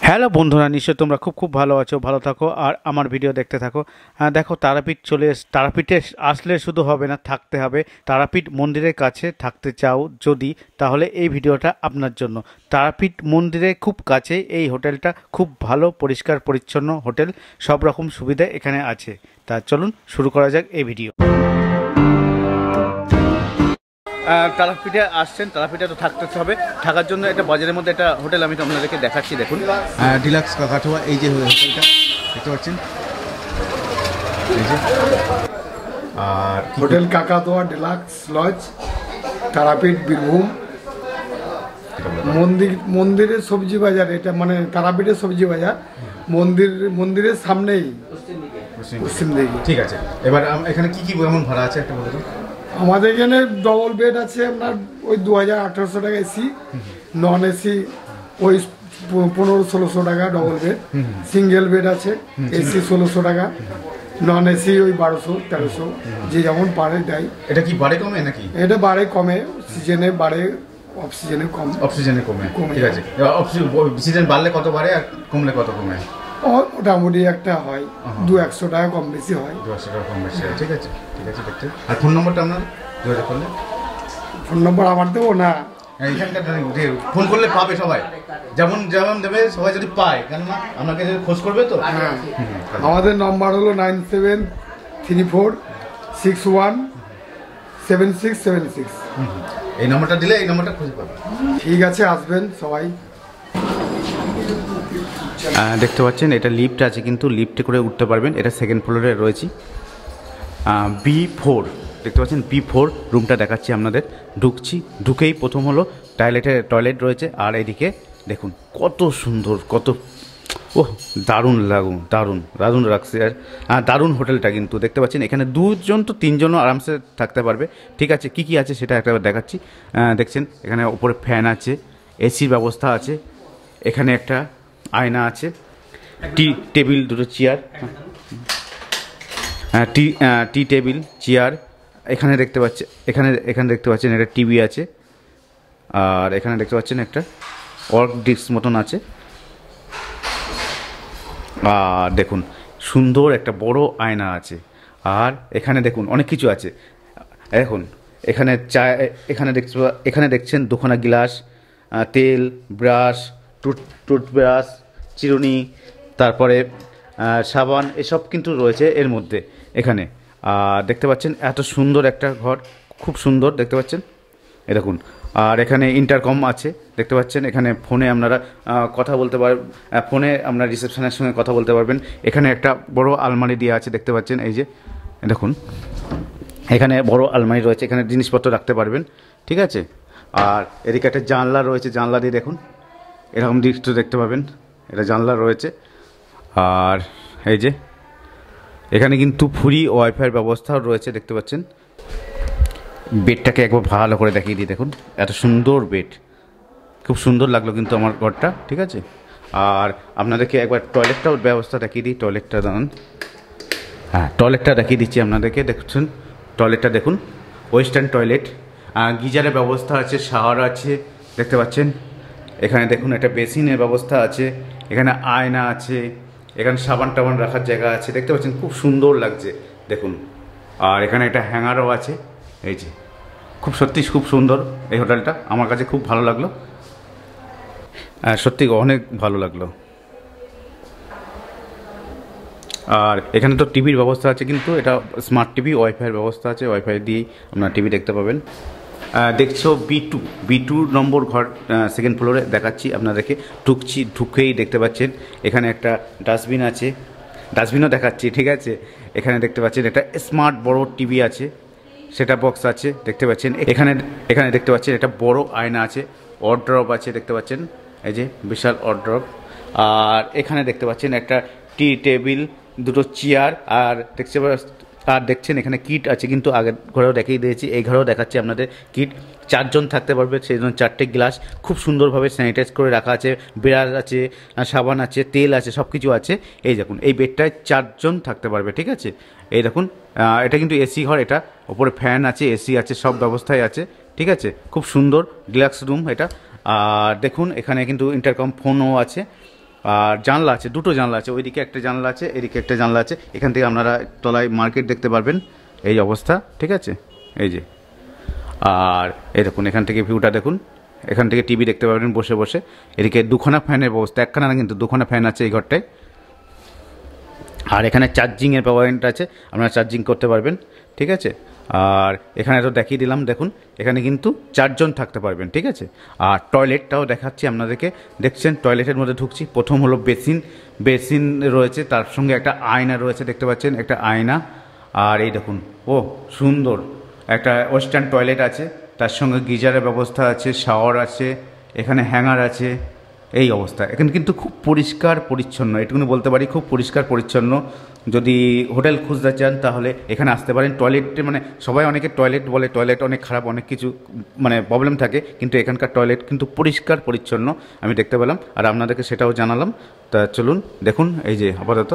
Hello বন্ধুরা, নিশ্চয়ই তোমরা খুব ভালো আছো, ভালো থাকো আর আমার ভিডিও দেখতে থাকো। দেখো, তারাপীঠ তারাপীঠে আসলে শুধু হবে না, থাকতে হবে। তারাপীঠ মন্দিরের কাছে থাকতে চাও যদি, তাহলে এই ভিডিওটা আপনার জন্য। তারাপীঠ মন্দিরের খুব কাছে এই হোটেলটা, খুব ভালো পরিষ্কার পরিচ্ছন্ন হোটেল, সব রকম সুবিধা এখানে আছে। তা চলুন শুরু করা যাক এই ভিডিও। তারাপীঠে আসছেন, তারাপীঠে তো থাকতে হবে। থাকার জন্য একটা বাজারের মধ্যে একটা হোটেল আমি আপনাদেরকে দেখাচ্ছি। দেখুন, ডিলাক্স কাকাতুয়া, এই যে হোটেলটা দেখতে পাচ্ছেন, এই যে। আর হোটেল কাকাতুয়া ডিলাক্স লজ, তারাপীঠ, বীরভূম। মন্দিরের সবজি বাজার এটা, মানে তারাপীঠের সবজি বাজার মন্দিরের সামনেই, পশ্চিম দিকে। ঠিক আছে, এবার এখানে কি কি কেমন ভাড়া আছে একটা বলুন। আমাদের এখানে ডবল বেড আছে আপনার ওই 2800 টাকা এসি, নন এসি ওই 1500-1600 টাকা ডবল বেড। সিঙ্গেল বেড আছে, এসি 1600 টাকা, নন এসি ওই 1200-1300, যে যেমন পারে দেয়। এটা কি বাড়ে কমে নাকি? এটা বাড়ে কমে, সিজনে বাড়ে, অফ সিজনে কম। অফ সিজনে কমে, ঠিক আছে। অফ সিজন বাড়লে কত বাড়ে আর কমলে কত কমে? মোটামুটি একটা হয় 200-100 টাকা কম বেশি হয়। 200 টাকা কম বেশি হয়, ঠিক আছে, ঠিক আছে। দেখতে আর ফোন নম্বরটা আপনার যোগাযোগ করলে? ফোন নম্বর আমার দেবো না, এইখানকার ফোন করলে পাবে সবাই, যেমন যেমন দেবে সবাই যদি পায়, কেননা আপনাকে খোঁজ করবে তো। হ্যাঁ, আমাদের নম্বর হলো 9734617676। এই নম্বরটা দিলে এই নম্বরটা খুঁজে পাবে। ঠিক আছে, আসবেন সবাই। দেখতে পাচ্ছেন এটা লিফট আছে, কিন্তু লিফটে করে উঠতে পারবেন। এটা সেকেন্ড ফ্লোরে রয়েছি, B4 দেখতে পাচ্ছেন। B4 রুমটা দেখাচ্ছি আপনাদের। ঢুকেই প্রথম হলো টয়লেট রয়েছে। আর এদিকে দেখুন কত সুন্দর, কত দারুণ রাখছে। আর দারুণ হোটেলটা কিন্তু দেখতে পাচ্ছেন। এখানে 2জন তো 3জনও আরামসে থাকতে পারবে, ঠিক আছে। কি আছে সেটা একটা দেখাচ্ছি। দেখছেন এখানে ওপরে ফ্যান আছে, এসির ব্যবস্থা আছে, এখানে একটা আয়না আছে, টেবিল, দুটো চেয়ার, টি টেবিল, চেয়ার এখানে দেখতে পাচ্ছেন। এখানে দেখতে পাচ্ছেন একটা টিভি আছে। আর এখানে দেখতে পাচ্ছেন একটা ওয়ার্ক ডিস্ক মতন আছে। আর দেখুন সুন্দর একটা বড় আয়না আছে। আর এখানে দেখুন অনেক কিছু আছে। দেখুন এখানে দেখছেন দুখানা গ্লাস, তেল, ব্রাশ, টুথব্রাশ, চিরুনি, তারপরে সাবান, এসব কিন্তু রয়েছে এর মধ্যে এখানে। আর দেখতে পাচ্ছেন এত সুন্দর একটা ঘর, খুব সুন্দর দেখতে পাচ্ছেন, এ দেখুন। আর এখানে ইন্টারকম আছে দেখতে পাচ্ছেন। এখানে ফোনে আপনারা কথা বলতে পারবেন, ফোনে আপনার রিসেপশনের সঙ্গে কথা বলতে পারবেন। এখানে একটা বড় আলমারি দেওয়া আছে দেখতে পাচ্ছেন, এই যে দেখুন এখানে বড় আলমারি রয়েছে, এখানে জিনিসপত্র রাখতে পারবেন, ঠিক আছে। আর এদিকে একটা জানলা রয়েছে, জানলা দিয়ে দেখুন এরকম দৃশ্য দেখতে পাবেন, এটা জানলা রয়েছে। আর এই যে এখানে কিন্তু ফ্রি ওয়াইফাইয়ের ব্যবস্থাও রয়েছে দেখতে পাচ্ছেন। বেডটাকে একবার ভালো করে দেখিয়ে দিই, দেখুন এত সুন্দর বেড, খুব সুন্দর লাগলো কিন্তু আমার ঘরটা, ঠিক আছে। আর আপনাদেরকে একবার টয়লেটটাও ব্যবস্থা দেখিয়ে দিই। টয়লেটটা দাঁড়ান, হ্যাঁ টয়লেটটা দেখিয়ে দিচ্ছি আপনাদেরকে। দেখছেন টয়লেটটা দেখুন, ওয়েস্টার্ন টয়লেট, গিজারের ব্যবস্থা আছে, শাওয়ার আছে দেখতে পাচ্ছেন। এখানে দেখুন একটা বেসিনের ব্যবস্থা আছে, এখানে আয়না আছে, এখানে সাবান টাবান রাখার জায়গা আছে দেখতে পাচ্ছেন, খুব সুন্দর লাগছে দেখুন। আর এখানে একটা হ্যাঙ্গারও আছে, এই যে সত্যি খুব সুন্দর এই হোটেলটা, আমার কাছে খুব ভালো লাগলো, সত্যি অনেক ভালো লাগলো। আর এখানে তো টিভির ব্যবস্থা আছে, কিন্তু এটা স্মার্ট টিভি, ওয়াইফাইয়ের ব্যবস্থা আছে, ওয়াইফাই দিয়েই আপনারা টিভি দেখতে পাবেন। দেখছো B2 নম্বর ঘর, সেকেন্ড ফ্লোরে দেখাচ্ছি আপনাদেরকে। ঢুকেই দেখতে পাচ্ছেন এখানে একটা ডাস্টবিন আছে, ডাস্টবিনও দেখাচ্ছি, ঠিক আছে। এখানে দেখতে পাচ্ছেন একটা স্মার্ট বড় টিভি আছে, সেটা বক্স আছে দেখতে পাচ্ছেন। এখানে দেখতে পাচ্ছেন একটা বড় আয়না আছে, ওয়ার্ড্রপ আছে দেখতে পাচ্ছেন, এই যে বিশাল ওয়ার্ড্রপ। আর এখানে দেখতে পাচ্ছেন একটা টি টেবিল, দুটো চেয়ার, আর দেখছেন এখানে কিট আছে, কিন্তু আগের ঘরেও দেখিয়ে দিয়েছি, এই ঘরেও দেখাচ্ছি আপনাদের কিট। 4জন থাকতে পারবে, সেই জন্য 4টে গ্লাস খুব সুন্দরভাবে স্যানিটাইজ করে রাখা আছে, বিড়াল আছে, সাবান আছে, তেল আছে, সব কিছু আছে। এই দেখুন এই বেডটায় 4জন থাকতে পারবে, ঠিক আছে। এই দেখুন এটা কিন্তু এসি ঘর, এটা ওপরে ফ্যান আছে, এসি আছে, সব ব্যবস্থাই আছে, ঠিক আছে। খুব সুন্দর ডিলাক্স রুম এটা। আর দেখুন এখানে কিন্তু ইন্টারকম ফোনও আছে। আর জানলা আছে, দুটো জানলা আছে, ওইদিকে একটা জানলা আছে, এদিকে একটা জানলা আছে। এখান থেকে আপনারা তলায় মার্কেট দেখতে পারবেন, এই অবস্থা, ঠিক আছে, এই যে। আর এই দেখুন এখান থেকে ভিউটা দেখুন, এখান থেকে টিভি দেখতে পারবেন বসে বসে। এদিকে দুখানা ফ্যানের ব্যবস্থা, একখানা না কিন্তু দুখানা ফ্যান আছে এই ঘরটায়। আর এখানে চার্জিংয়ের পয়েন্ট আছে, আপনারা চার্জিং করতে পারবেন, ঠিক আছে। আর এখানে তো দেখিয়ে দিলাম, দেখুন এখানে কিন্তু 4 জন থাকতে পারবেন, ঠিক আছে। আর টয়লেটটাও দেখাচ্ছি আপনাদেরকে, দেখছেন টয়লেটের মধ্যে ঢুকছি। প্রথম হলো বেসিন রয়েছে, তার সঙ্গে একটা আয়না রয়েছে, দেখতে পাচ্ছেন একটা আয়না। আর এই দেখুন, ও সুন্দর একটা ওয়েস্টার্ন টয়লেট আছে, তার সঙ্গে গিজারের ব্যবস্থা আছে, শাওয়ার আছে, এখানে হ্যাঙ্গার আছে, এই অবস্থা। এখানে কিন্তু খুব পরিষ্কার পরিচ্ছন্ন, এটুকুনি বলতে পারি, খুব পরিষ্কার পরিচ্ছন্ন। যদি হোটেল খুঁজতে চান তাহলে এখানে আসতে পারেন। টয়লেটে মানে সবাই অনেকে টয়লেট বলে, টয়লেট অনেক খারাপ, অনেক কিছু মানে প্রবলেম থাকে, কিন্তু এখানকার টয়লেট কিন্তু পরিষ্কার পরিচ্ছন্ন আমি দেখতে পেলাম, আর আপনাদেরকে সেটাও জানালাম। তা চলুন দেখুন, এই যে আপাতত